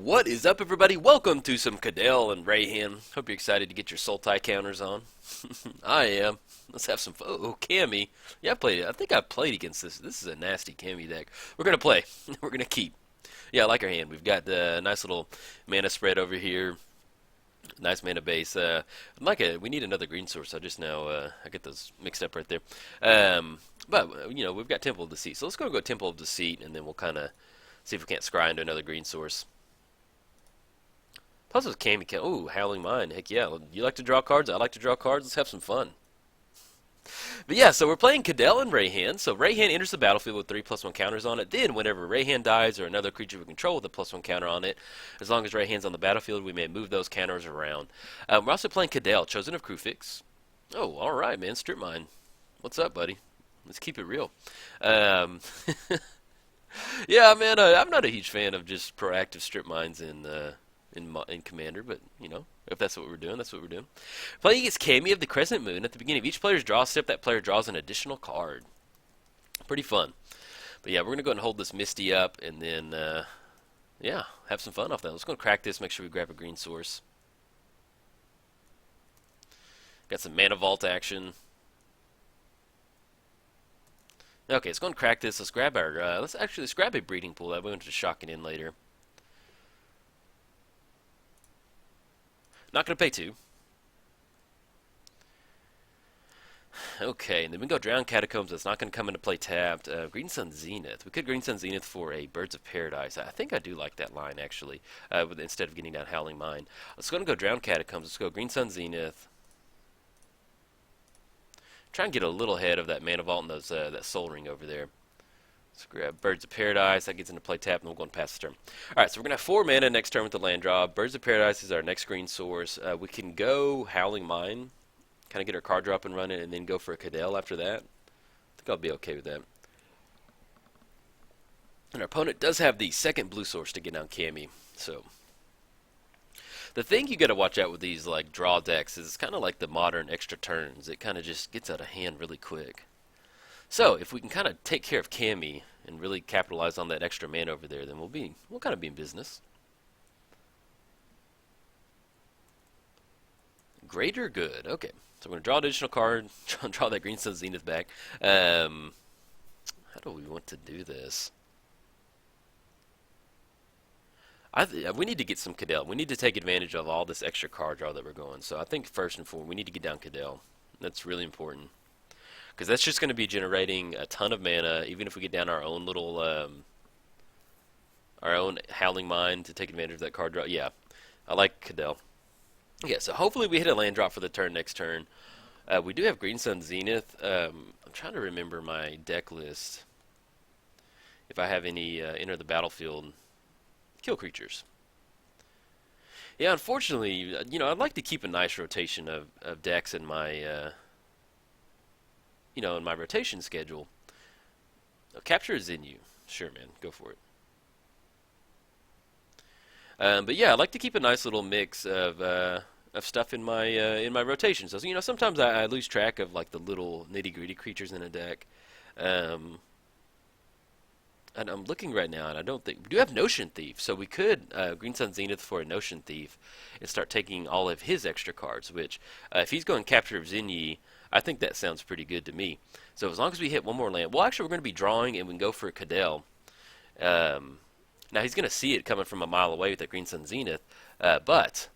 What is up, everybody? Welcome to some Kydele and Reyhan. Hope you're excited to get your Sultai counters on. I am. Let's have some fun. Oh, Cammy. Yeah, I played it. I think I played against this. This is a nasty Cammy deck. We're going to play. We're going to keep. Yeah, I like our hand. We've got the nice little mana spread over here. Nice mana base. We need another green source. I just now, I get those mixed up right there. But we've got Temple of Deceit. So let's go Temple of Deceit, and then we'll kind of see if we can't scry into another green source. Plus with Cammy, ooh, Howling Mine. Heck yeah. You like to draw cards? I like to draw cards. Let's have some fun. But yeah, so we're playing Kydele and Reyhan. So Reyhan enters the battlefield with 3+1 counters on it. Then whenever Reyhan dies or another creature we control with a +1 counter on it, as long as Reyhan's on the battlefield, we may move those counters around. We're also playing Kydele, Chosen of Krufix. Oh, alright, man. Strip Mine. What's up, buddy? Let's keep it real. Yeah, man, I'm not a huge fan of just proactive strip mines in Commander, but if that's what we're doing, that's what we're doing. Playing against Cammy of the Crescent Moon. At the beginning of each player's draw step, that player draws an additional card. Pretty fun. But yeah, we're gonna go ahead and hold this Misty up, and then yeah, have some fun off that. Let's go crack this. Make sure we grab a green source. Got some Mana Vault action. Okay, let's go and crack this. Let's grab our. Let's grab a breeding pool. That way we don't just shock it in later. Not gonna pay 2. Okay, and then we go Drown Catacombs. That's not gonna come into play tapped. Green Sun Zenith. We could Green Sun Zenith for a Birds of Paradise. I think I do like that line actually. Instead of getting down Howling Mine, let's go Drown Catacombs. Let's go Green Sun Zenith. Try and get a little ahead of that Mana Vault and those that Soul Ring over there. Let's grab Birds of Paradise. That gets into play tap, and we'll go and pass the turn. Alright, so we're going to have 4 mana next turn with the land draw. Birds of Paradise is our next green source. We can go Howling Mine, kind of get our card drop and run it, and then go for a Kydele after that. I think I'll be okay with that. And our opponent does have the second blue source to get down Cammy. So the thing you got to watch out with these like draw decks is it's kind of like the modern extra turns. It kind of just gets out of hand really quick. So if we can kind of take care of Cammy and really capitalize on that extra mana over there, then we'll kind of be in business. Great or good? Okay, so we're gonna draw an additional card, draw that Green Sun Zenith back. How do we want to do this? We need to get some Kydele. We need to take advantage of all this extra card draw that we're going. So I think first and foremost, we need to get down Kydele. That's really important. Because that's just going to be generating a ton of mana, even if we get down our own little, our own Howling Mine to take advantage of that card draw. Yeah, I like Kydele. Yeah, so hopefully we hit a land drop for the turn next turn. We do have Green Sun Zenith. I'm trying to remember my deck list. If I have any enter the battlefield, kill creatures. Yeah, unfortunately, I'd like to keep a nice rotation of decks in my in my rotation schedule. Capture is in you. Sure, man. Go for it. But yeah, I like to keep a nice little mix of stuff in my rotation. So sometimes I lose track of like the little nitty-gritty creatures in a deck. And I'm looking right now, and I don't think we do have Notion Thief, so we could Green Sun Zenith for a Notion Thief and start taking all of his extra cards. Which, if he's going Capture of Zinyi, I think that sounds pretty good to me. So as long as we hit one more land, well, actually, we're going to be drawing, and we can go for a Kydele. Now he's going to see it coming from a mile away with that Green Sun Zenith, but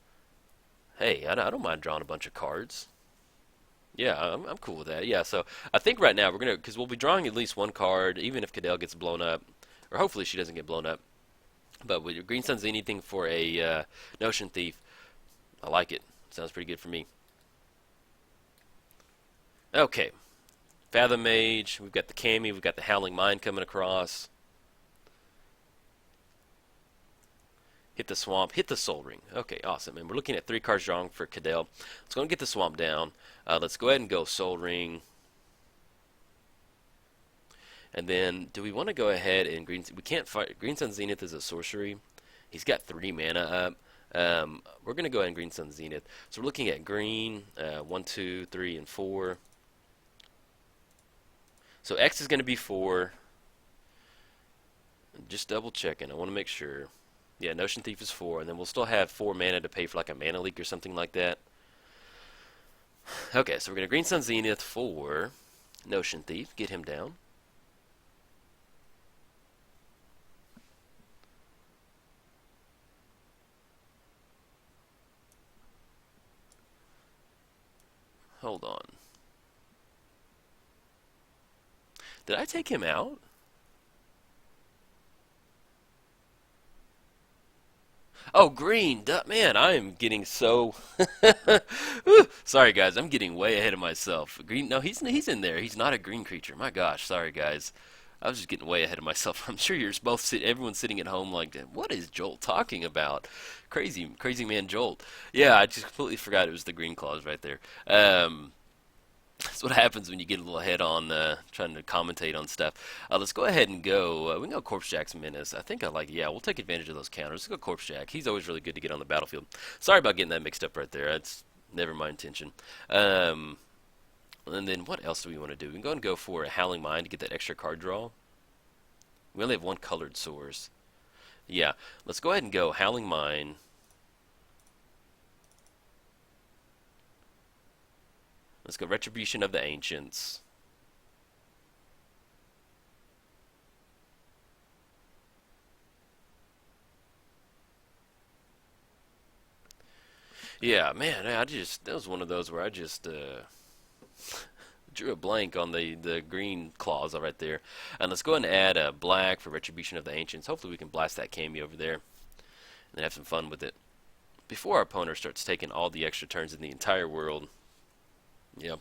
hey, I don't mind drawing a bunch of cards. Yeah, I'm cool with that. Yeah, so I think right now we're going to, because we'll be drawing at least one card, even if Kydele gets blown up, or hopefully she doesn't get blown up. But with your Green Sun Zenith, anything for a Notion Thief, I like it. Sounds pretty good for me. Okay, Fathom Mage, we've got the Cammy, we've got the Howling Mine coming across. Hit the Swamp, hit the Soul Ring. Okay, awesome. And we're looking at 3 cards drawing for Kydele. Let's go and get the Swamp down. Let's go ahead and go Soul Ring. And then, do we want to go ahead and we can't fight. Green Sun Zenith is a sorcery. He's got 3 mana up. We're going to go ahead and Green Sun Zenith. So we're looking at green, 1, 2, 3, and 4. So X is going to be 4. Just double checking. I want to make sure. Yeah, Notion Thief is 4, and then we'll still have 4 mana to pay for like a mana leak or something like that. Okay, so we're going to Green Sun Zenith for Notion Thief, get him down. Hold on. Did I take him out? Oh, green. Man, I am getting so. Sorry, guys. I'm getting way ahead of myself. Green. No, he's in there. He's not a green creature. My gosh. Sorry, guys. I was just getting way ahead of myself. I'm sure you're both everyone's sitting at home like, what is Jolt talking about? Crazy, crazy man Jolt. Yeah, I just completely forgot it was the green clause right there. That's what happens when you get a little ahead on trying to commentate on stuff. Let's go ahead and go. We can go Corpse Jack's Menace. I think I like. Yeah, we'll take advantage of those counters. Let's go Corpse Jack. He's always really good to get on the battlefield. Sorry about getting that mixed up right there. That's never my intention. And then what else do we want to do? We can go and go for a Howling Mind to get that extra card draw. We only have one colored source. Yeah, let's go ahead and go Howling Mind. Let's go Retribution of the Ancients. Yeah, man, that was one of those where I just drew a blank on the green clause right there. And let's go ahead and add a black for Retribution of the Ancients. Hopefully we can blast that Kami over there and have some fun with it before our opponent starts taking all the extra turns in the entire world. Yep.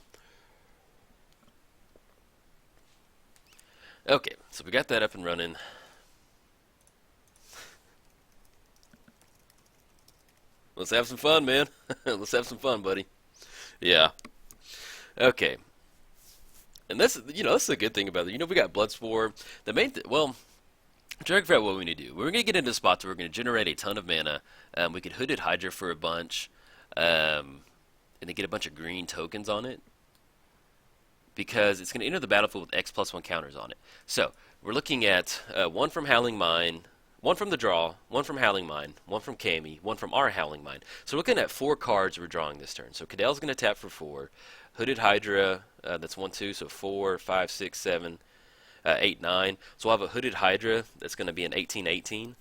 Okay, so we got that up and running. Let's have some fun, man. Let's have some fun, buddy. Yeah. Okay. And that's a good thing about it. We got Bloodspore. The main well, I'm trying to figure out what we need to do. We're going to get into spots where we're going to generate a ton of mana. We could Hooded Hydra for a bunch. And then get a bunch of green tokens on it. Because it's going to enter the battlefield with X+1 counters on it. So, we're looking at one from Howling Mine, one from the draw, one from Howling Mine, one from Kami, one from our Howling Mine. So, we're looking at 4 cards we're drawing this turn. So, Kydele's going to tap for 4. Hooded Hydra, that's 1, 2, so 4, 5, 6, 7, 8, 9. So, we'll have a Hooded Hydra that's going to be an 18/18.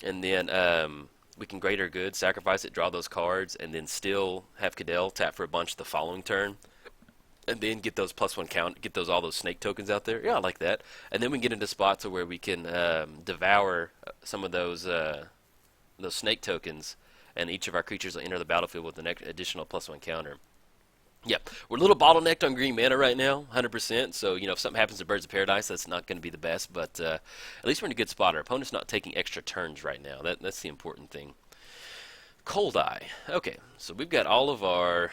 And then we can Greater Good, sacrifice it, draw those cards, and then still have Kydele tap for a bunch the following turn. And then get those +1 count, get all those snake tokens out there. Yeah, I like that. And then we can get into spots where we can devour some of those snake tokens, and each of our creatures will enter the battlefield with an additional +1 counter. Yep, we're a little bottlenecked on green mana right now, 100%. So if something happens to Birds of Paradise, that's not going to be the best. But at least we're in a good spot. Our opponent's not taking extra turns right now. That's the important thing. Cold Eye. Okay, so we've got all of our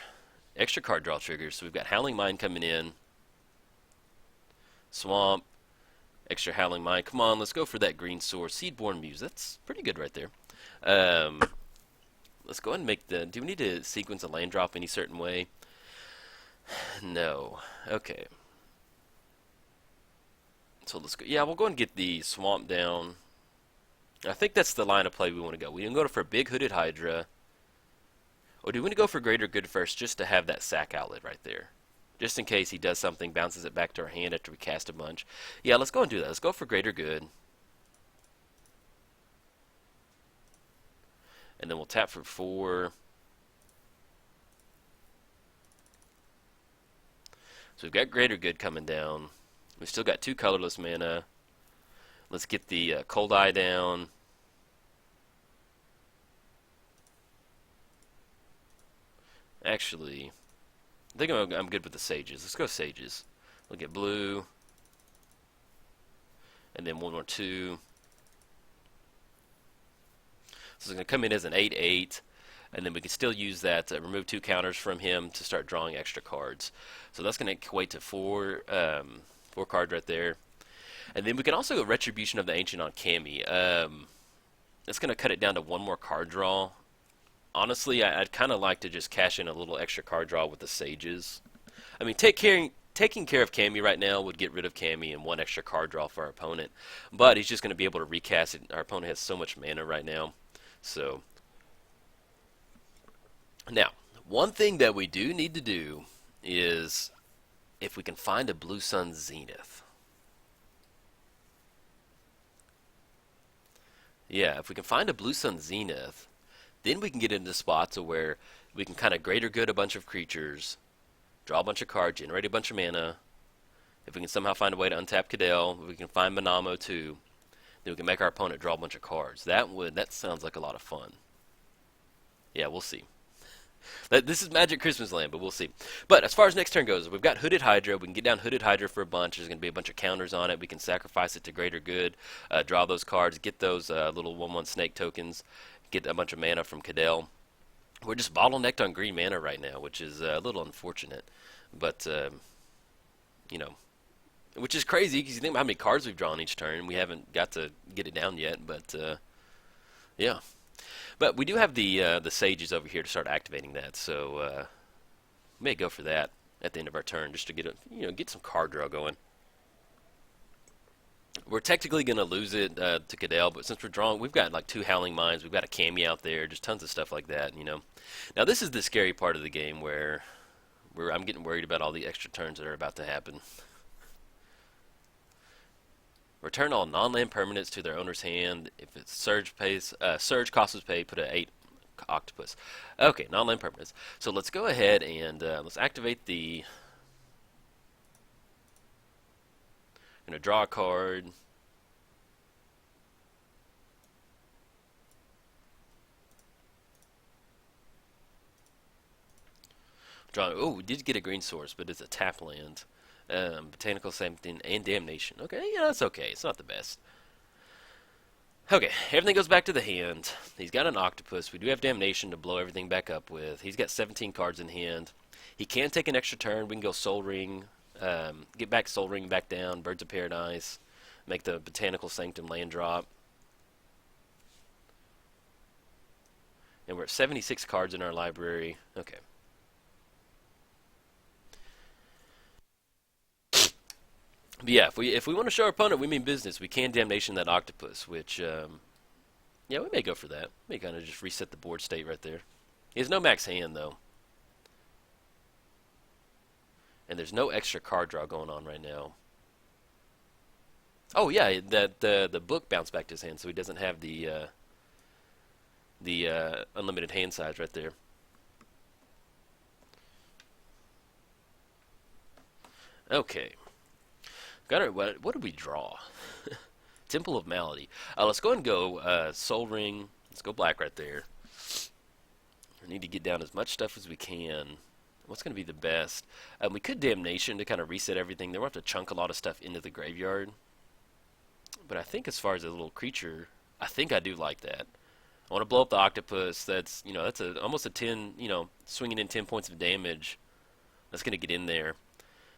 extra card draw triggers. So we've got Howling Mine coming in. Swamp. Extra Howling Mine. Come on, let's go for that green source. Seedborn Muse. That's pretty good right there. Let's go ahead and make the... Do we need to sequence a land drop any certain way? No. Okay. So let's go. Yeah, we'll go and get the Swamp down. I think that's the line of play we want to go. We can go for a big Hooded Hydra. Or do we want to go for Greater Good first just to have that sack outlet right there? Just in case he does something, bounces it back to our hand after we cast a bunch. Yeah, let's go and do that. Let's go for Greater Good. And then we'll tap for 4. So we've got Greater Good coming down. We've still got 2 colorless mana. Let's get the Cold Eye down. Actually, I think I'm good with the Sages. Let's go Sages. We'll get blue. And then 1 more 2. So it's going to come in as an 8/8. And then we can still use that to remove 2 counters from him to start drawing extra cards. So that's going to equate to 4 cards right there. And then we can also go Retribution of the Ancient on Kami. That's going to cut it down to 1 more card draw. Honestly, I'd kind of like to just cash in a little extra card draw with the Sages. I mean, taking care of Cammy right now would get rid of Cammy and one extra card draw for our opponent. But he's just going to be able to recast it. Our opponent has so much mana right now. So, now, one thing that we do need to do is if we can find a Blue Sun Zenith. Yeah, if we can find a Blue Sun Zenith, then we can get into spots where we can kind of greater good a bunch of creatures, draw a bunch of cards, generate a bunch of mana. If we can somehow find a way to untap Kydele, if we can find Manamo too, then we can make our opponent draw a bunch of cards. That sounds like a lot of fun. Yeah, we'll see. This is Magic Christmas Land, but we'll see. But as far as next turn goes, we've got Hooded Hydra. We can get down Hooded Hydra for a bunch. There's going to be a bunch of counters on it. We can sacrifice it to greater good, draw those cards, get those little 1/1 snake tokens, get a bunch of mana from Kydele. We're just bottlenecked on green mana right now, which is a little unfortunate. But, you know, which is crazy because you think about how many cards we've drawn each turn. We haven't got to get it down yet, but, yeah. But we do have the sages over here to start activating that, so we may go for that at the end of our turn just to get some card draw going. We're technically going to lose it to Kydele, but since we're drawing, we've got like 2 Howling Mines, we've got a Cammy out there, just tons of stuff like that, you know. Now this is the scary part of the game where I'm getting worried about all the extra turns that are about to happen. Return all non-land permanents to their owner's hand. If it's Surge costs us pay, put an 8 octopus. Okay, non-land permanents. So let's go ahead and let's activate the. I'm gonna draw a card. Oh, we did get a green source, but it's a tap land. Botanical Sanctum and Damnation. Okay, yeah, that's okay. It's not the best. Okay, everything goes back to the hand. He's got an octopus. We do have Damnation to blow everything back up with. He's got 17 cards in hand. He can take an extra turn. We can go Soul Ring, get back Soul Ring back down, Birds of Paradise, make the Botanical Sanctum land drop. And we're at 76 cards in our library. Okay. But yeah, if we want to show our opponent we mean business, we can Damnation that octopus, which, yeah, we may go for that. We may kind of just reset the board state right there. He has no max hand, though. And there's no extra card draw going on right now. Oh, yeah, the book bounced back to his hand, so he doesn't have the unlimited hand size right there. Okay. What did we draw? Temple of Malady. Let's go and go Soul Ring. Let's go black right there. We need to get down as much stuff as we can. What's going to be the best? We could Damnation to kind of reset everything. Then we'll have to chunk a lot of stuff into the graveyard. But I think as far as a little creature, I think I do like that. I want to blow up the octopus. That's almost a 10. Swinging in 10 points of damage. That's going to get in there.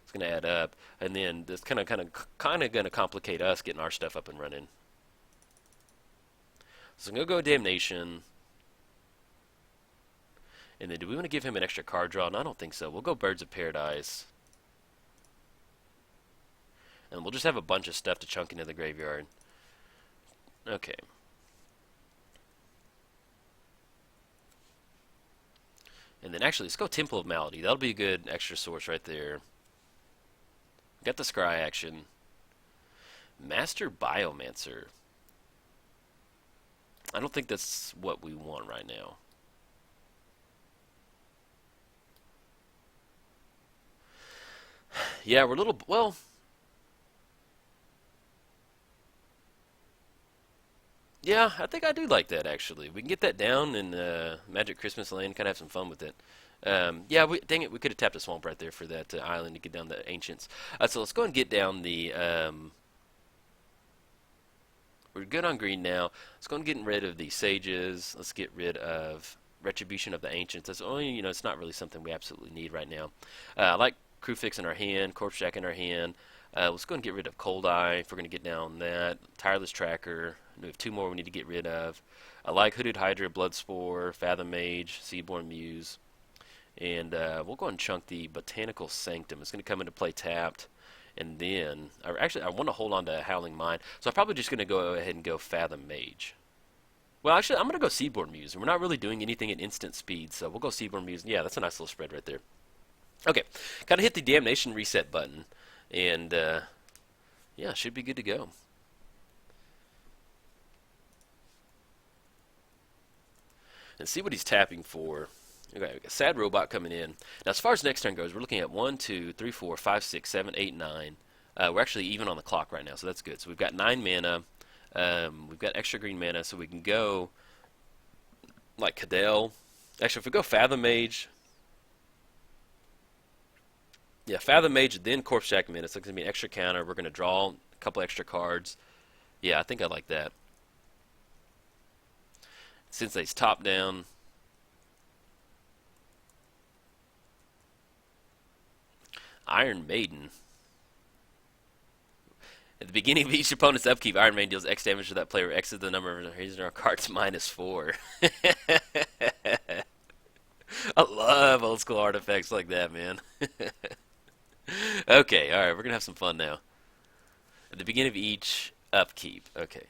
It's going to add up, and then that's kind of going to complicate us getting our stuff up and running. So I'm going to go Damnation, and then do we want to give him an extra card draw? No, I don't think so. We'll go Birds of Paradise, and we'll just have a bunch of stuff to chunk into the graveyard. Okay. And then actually, let's go Temple of Malady. That'll be a good extra source right there. Got the Scry action. Master Biomancer. I don't think that's what we want right now. Yeah, we're a little... Well... Yeah, I think I do like that, actually. We can get that down in Magic Christmas Land, kind of have some fun with it. Yeah, dang it, we could have tapped a swamp right there for that island to get down the Ancients. So let's go and get down the... we're good on green now. Let's go and get rid of the Sages. Let's get rid of Retribution of the Ancients. That's only, it's not really something we absolutely need right now. I like Crewfix in our hand, Corpse Jack in our hand. Let's go and get rid of Cold Eye if we're going to get down that. Tireless Tracker. We have 2 more we need to get rid of. I like Hooded Hydra, Bloodspore, Fathom Mage, Seaborn Muse. And we'll go ahead and chunk the Botanical Sanctum. It's going to come into play tapped. And then, actually, I want to hold on to Howling Mine. So I'm probably just going to go ahead and go Fathom Mage. Well, actually, I'm going to go Seaboard Muse. We're not really doing anything at instant speed, so we'll go Seaboard Muse. Yeah, that's a nice little spread right there. Okay, kind of hit the Damnation reset button. And, yeah, should be good to go. And see what he's tapping for. Okay, we got Sad Robot coming in. Now, as far as next turn goes, we're looking at 1, 2, 3, 4, 5, 6, 7, 8, 9. We're actually even on the clock right now, so that's good. So we've got 9 mana. We've got extra green mana, so we can go like Kydele. Actually, if we go Fathom Mage, yeah, Fathom Mage, then Corpse Jack Menace. It's going to be an extra counter. We're going to draw a couple extra cards. Yeah, I think I like that. Since he's top down. Iron Maiden. At the beginning of each opponent's upkeep, Iron Maiden deals X damage to that player. X is the number of his or cards -4. I love old school artifacts like that, man. Okay, alright, we're going to have some fun now. At the beginning of each upkeep. Okay.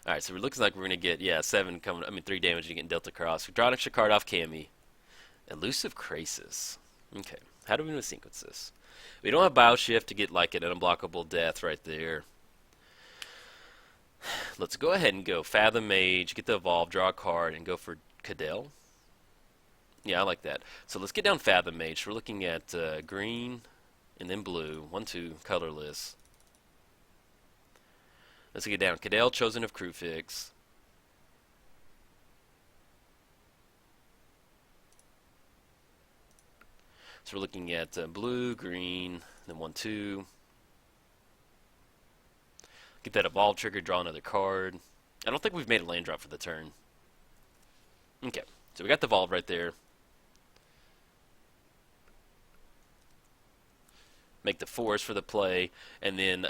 Alright, so it looks like we're going to get, yeah, 3 damage getting dealt across. We draw an extra card off Cammy. Elusive Crescent. Okay, how do we want to sequence this? We don't have Bioshift to get like an unblockable death right there. Let's go ahead and go Fathom Mage, get the Evolve, draw a card, and go for Kydele. Yeah, I like that. So let's get down Fathom Mage. We're looking at green and then blue. 1, 2, colorless. Let's get down Kydele, Chosen of Crewfix. So we're looking at blue, green, then 1, 2. Get that Evolve trigger, draw another card. I don't think we've made a land drop for the turn. Okay, so we got the Evolve right there. Make the forest for the play, and then,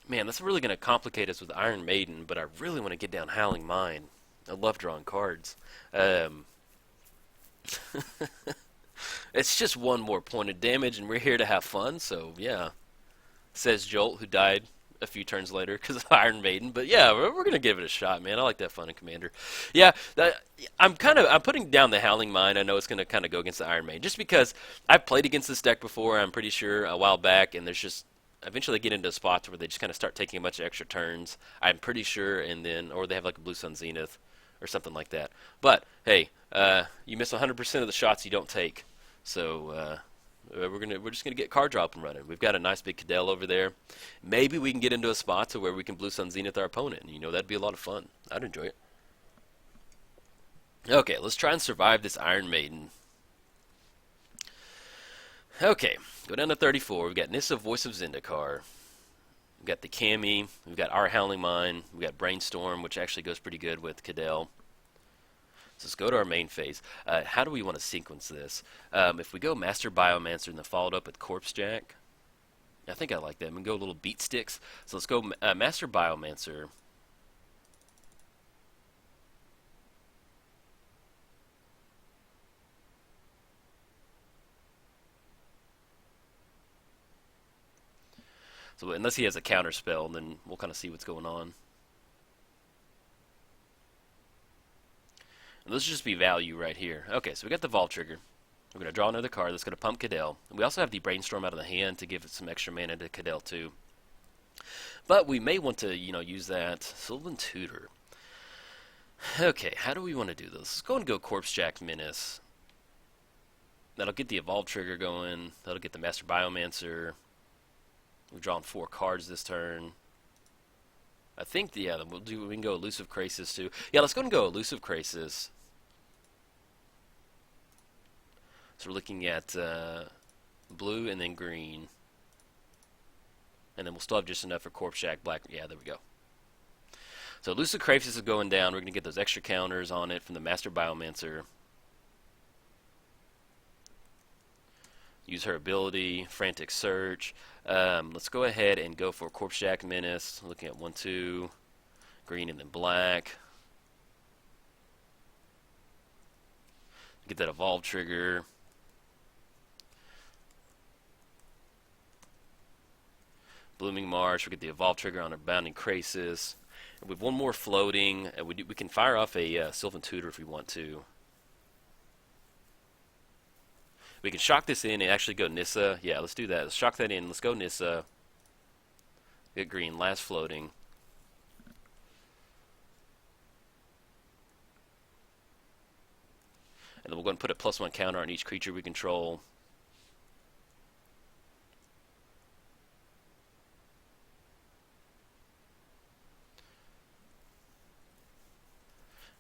man, that's really going to complicate us with Iron Maiden, but I really want to get down Howling Mine. I love drawing cards. It's just one more point of damage, and we're here to have fun, so yeah. Says Jolt, who died a few turns later because of Iron Maiden. But yeah, we're gonna give it a shot, man. I like that fun in Commander. Yeah, I'm putting down the Howling Mine. I know it's gonna kind of go against the Iron Maiden, just because I've played against this deck before. I'm pretty sure a while back, and there's just eventually they get into spots where they just kind of start taking a bunch of extra turns. I'm pretty sure, and then or they have like a Blue Sun Zenith or something like that. But hey, you miss 100% of the shots you don't take. So we're just gonna get card draw up and running. We've got a nice big Kydele over there. Maybe we can get into a spot to where we can Blue Sun Zenith our opponent. And, that'd be a lot of fun. I'd enjoy it. Okay, let's try and survive this Iron Maiden. Okay, go down to 34. We've got Nissa, Voice of Zendikar. We've got the Cammy. We've got our Howling Mine. We've got Brainstorm, which actually goes pretty good with Kydele. So let's go to our main phase. How do we want to sequence this? If we go Master Biomancer and then followed up with Corpse Jack, I think I like that. We can go a little Beat Sticks. So let's go Master Biomancer. So unless he has a counter spell, then we'll kind of see what's going on. And this will just be value right here. Okay, so we got the Vault trigger. We're going to draw another card that's going to pump Kydele. And we also have the Brainstorm out of the hand to give it some extra mana to Kydele too. But we may want to, use that Sylvan Tutor. Okay, how do we want to do this? Let's go and go Corpse Jack Menace. That'll get the Evolve trigger going. That'll get the Master Biomancer. We've drawn 4 cards this turn. I think, yeah, we can go Elusive Crescent too. Yeah, let's go and go Elusive Crescent. So we're looking at blue and then green. And then we'll still have just enough for Corpse Jack Black. Yeah, there we go. So Elusive Crescent is going down. We're going to get those extra counters on it from the Master Biomancer. Use her ability, Frantic Search. Let's go ahead and go for Corpse Jack Menace. Looking at 1, 2, green and then black. Get that evolve trigger. Blooming Marsh. We get the evolve trigger on our bounding Crescent. And we have one more floating. And we can fire off a Sylvan Tutor if we want to. We can shock this in and actually go Nissa. Yeah, let's do that. Let's shock that in. Let's go Nissa. Get green. Last floating. And then we'll go and put a +1 counter on each creature we control.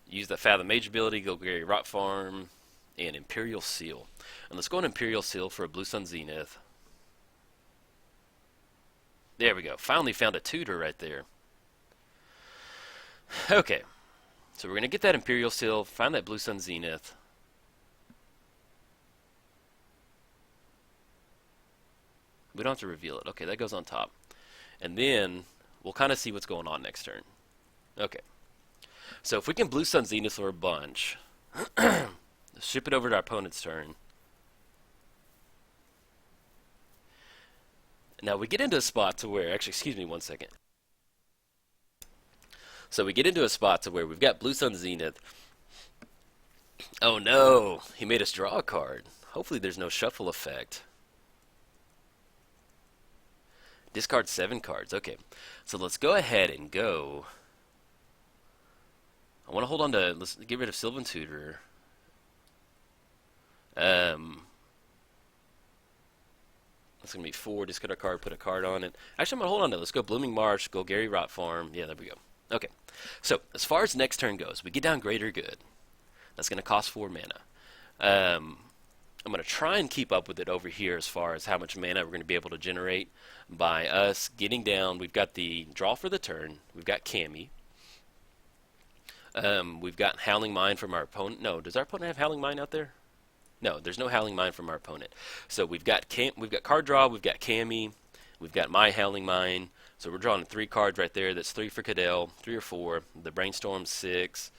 Use that Fathom Mage ability, go Gary Rock Farm, and Imperial Seal. And let's go on Imperial Seal for a Blue Sun Zenith. There we go. Finally found a tutor right there. Okay. So we're going to get that Imperial Seal, find that Blue Sun Zenith. We don't have to reveal it. Okay, that goes on top. And then we'll kind of see what's going on next turn. Okay. So if we can Blue Sun Zenith for a bunch, ship it over to our opponent's turn. Now we get into a spot to where, actually, excuse me one second. So we get into a spot to where we've got Blue Sun Zenith. Oh no, he made us draw a card. Hopefully there's no shuffle effect. Discard 7 cards. Okay, so let's go ahead and go. I want to hold on to, let's get rid of Sylvan Tutor. That's going to be 4, discard a card, put a card on it. Actually, I'm going to hold on to it. Let's go Blooming Marsh, go Gary Rot Farm. Yeah, there we go. Okay, so as far as next turn goes, we get down Greater Good. That's going to cost 4 mana. I'm going to try and keep up with it over here as far as how much mana we're going to be able to generate by us getting down. We've got the draw for the turn. We've got Cammy. We've got Howling Mine from our opponent. No, does our opponent have Howling Mine out there? No, there's no Howling Mine from our opponent. So we've got card draw, we've got Cammy, we've got my Howling Mine. So we're drawing 3 cards right there. That's 3 for Kydele, 3 or 4. The Brainstorm 6.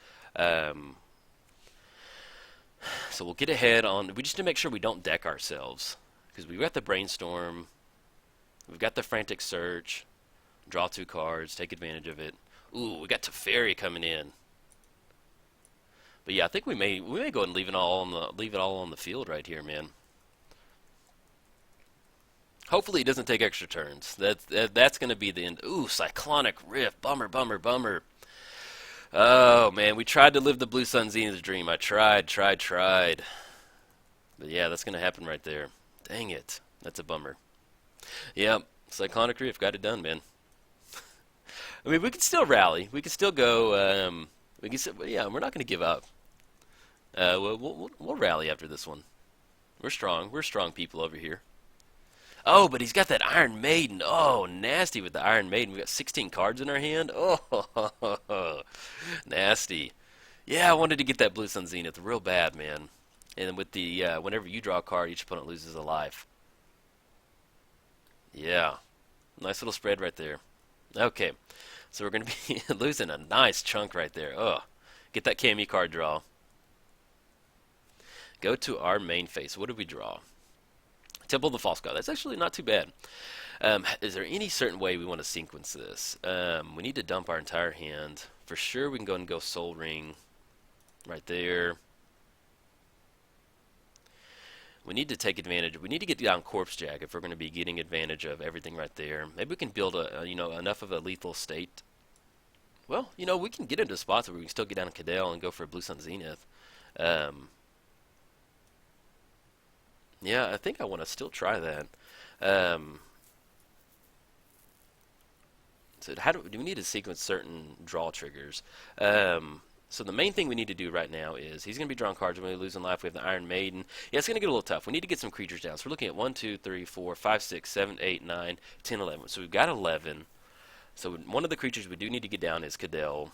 So we'll get ahead on. We just need to make sure we don't deck ourselves, because we've got the Brainstorm, we've got the Frantic Search. Draw 2 cards, take advantage of it. Ooh, we got Teferi coming in. But yeah, I think we may go ahead and leave it all on the field right here, man. Hopefully, it doesn't take extra turns. That's going to be the end. Ooh, Cyclonic Rift. Bummer, bummer, bummer. Oh man, we tried to live the Blue Sun Zenith dream. I tried. But yeah, that's going to happen right there. Dang it, that's a bummer. Yep, Cyclonic Rift got it done, man. I mean, we can still rally. We can still go. Yeah, we're not going to give up. We'll rally after this one. We're strong. We're strong people over here. Oh, but he's got that Iron Maiden. Oh, nasty with the Iron Maiden. We got 16 cards in our hand. Oh, nasty. Yeah, I wanted to get that Blue Sun Zenith real bad, man. And then with the whenever you draw a card, each opponent loses a life. Yeah, nice little spread right there. Okay, so we're going to be losing a nice chunk right there. Oh, get that Cammy card draw. Go to our main phase. What did we draw? Temple of the False God. That's actually not too bad. Is there any certain way we want to sequence this? We need to dump our entire hand. For sure, we can go and go Soul Ring right there. We need to take advantage. We need to get down Corpse Jack if we're going to be getting advantage of everything right there. Maybe we can build enough of a lethal state. Well, we can get into spots where we can still get down to Kydele and go for a Blue Sun Zenith. Yeah, I think I want to still try that. So do we need to sequence certain draw triggers? So the main thing we need to do right now is he's going to be drawing cards. We're going to be losing life. We have the Iron Maiden. Yeah, it's going to get a little tough. We need to get some creatures down. So we're looking at 1, 2, 3, 4, 5, 6, 7, 8, 9, 10, 11. So we've got 11. So one of the creatures we do need to get down is Kydele.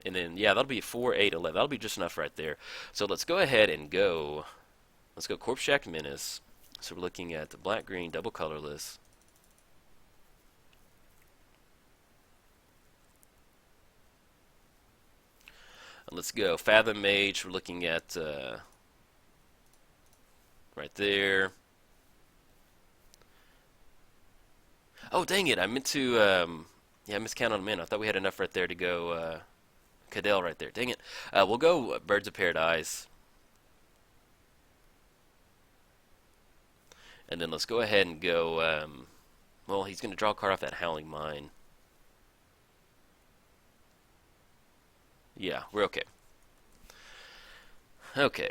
And then, yeah, that'll be 4, 8, 11. That'll be just enough right there. So let's go ahead and go. Let's go Corpse Jack Menace. So we're looking at the black, green, double colorless. And Let's go. Fathom Mage, we're looking at right there. Oh, dang it. I meant to, yeah, I miscounted them in. I thought we had enough right there to go Kydele right there. Dang it. We'll go Birds of Paradise. And then let's go ahead and go, well, he's going to draw a card off that Howling Mine. Yeah, we're okay. Okay.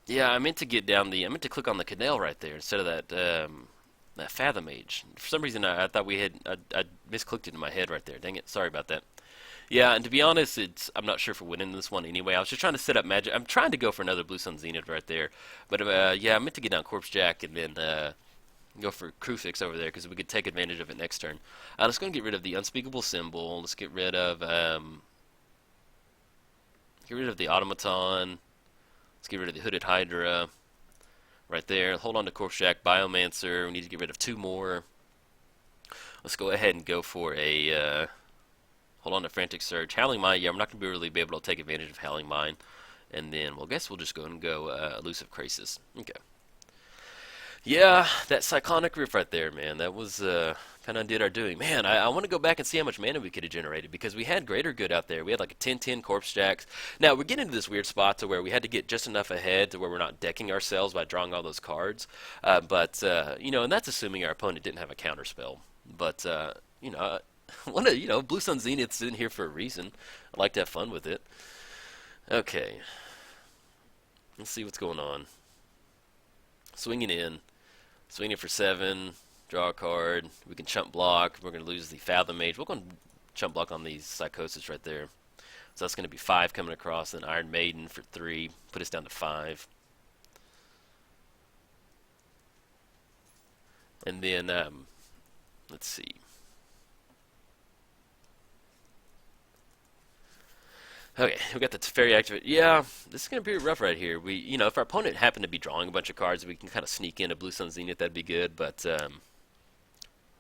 Yeah, I meant to get down I meant to click on the Kydele right there instead of that Fathom Age. For some reason, I thought I misclicked it in my head right there. Dang it, sorry about that. Yeah, and to be honest, I'm not sure if we're winning this one anyway. I was just trying to set up magic. I'm trying to go for another Blue Sun Zenith right there, but yeah, I meant to get down Corpse Jack and then go for Crucifix over there because we could take advantage of it next turn. Let's go and get rid of the Unspeakable Symbol. Let's get rid of the Automaton. Let's get rid of the Hooded Hydra right there. Hold on to Corpse Jack, Biomancer. We need to get rid of 2 more. Let's go ahead and go for a hold on to Frantic Surge. Howling Mine, yeah, we're not going to really be able to take advantage of Howling Mine. And then, well, I guess we'll just go and go Elusive Crisis. Okay. Yeah, that Cyclonic Rift right there, man, that was kind of did our doing. Man, I want to go back and see how much mana we could have generated because we had Greater Good out there. We had like a 10-10 Corpse Jacks. Now, we're getting into this weird spot to where we had to get just enough ahead to where we're not decking ourselves by drawing all those cards. But you know, and that's assuming our opponent didn't have a counter spell. But, you know, Blue Sun Zenith's in here for a reason. I like to have fun with it. Okay. Let's see what's going on. Swinging in. Swinging for 7. Draw a card. We can chump block. We're going to lose the Fathom Mage. We're going to chump block on these Psychosis right there. So that's going to be 5 coming across. And Iron Maiden for 3. Put us down to 5. And then, let's see. Okay, we got the Teferi activate. Yeah, this is going to be rough right here. If our opponent happened to be drawing a bunch of cards, we can kind of sneak in a Blue Sun Zenith. That'd be good, but we'll at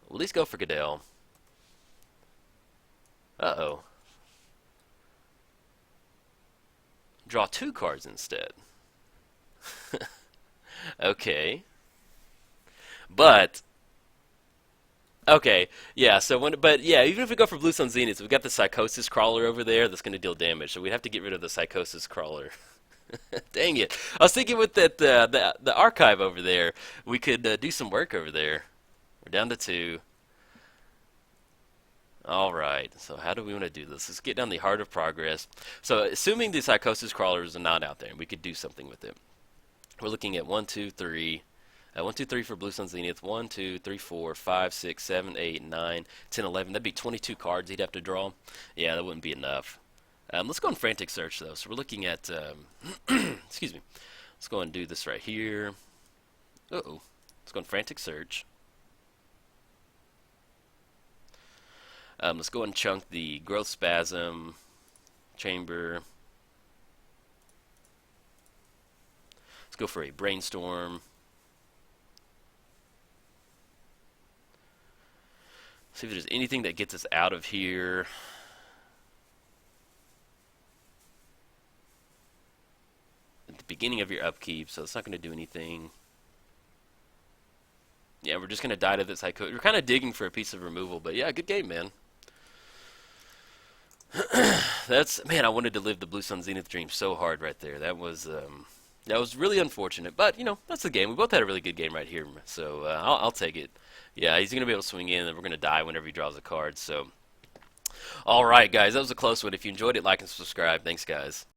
least go for Kydele. Uh-oh. Draw 2 cards instead. Okay. But okay, yeah. But yeah, even if we go for Blue Sun Zenith, we've got the Psychosis Crawler over there that's going to deal damage. So we'd have to get rid of the Psychosis Crawler. Dang it! I was thinking with that the archive over there, we could do some work over there. We're down to 2. All right. So how do we want to do this? Let's get down the Heart of Progress. So assuming the Psychosis Crawlers are not out there, and we could do something with it. We're looking at 1, 2, 3. 1, 2, 3 for Blue Sun Zenith. 1, 2, 3, 4, 5, 6, 7, 8, 9, 10, 11. That'd be 22 cards he'd have to draw. Yeah, that wouldn't be enough. Let's go on Frantic Search, though. So we're looking at, excuse me. Let's go and do this right here. Uh-oh. Let's go on Frantic Search. Let's go and chunk the Growth Spasm, Chamber. Let's go for a Brainstorm. See if there's anything that gets us out of here. At the beginning of your upkeep, so it's not going to do anything. Yeah, we're just going to die to this Psycho. We're kind of digging for a piece of removal, but yeah, good game, man. Man, I wanted to live the Blue Sun Zenith dream so hard right there. That was really unfortunate, but that's the game. We both had a really good game right here, so I'll take it. Yeah, he's gonna be able to swing in, and we're gonna die whenever he draws a card. So, all right, guys, that was a close one. If you enjoyed it, like and subscribe. Thanks, guys.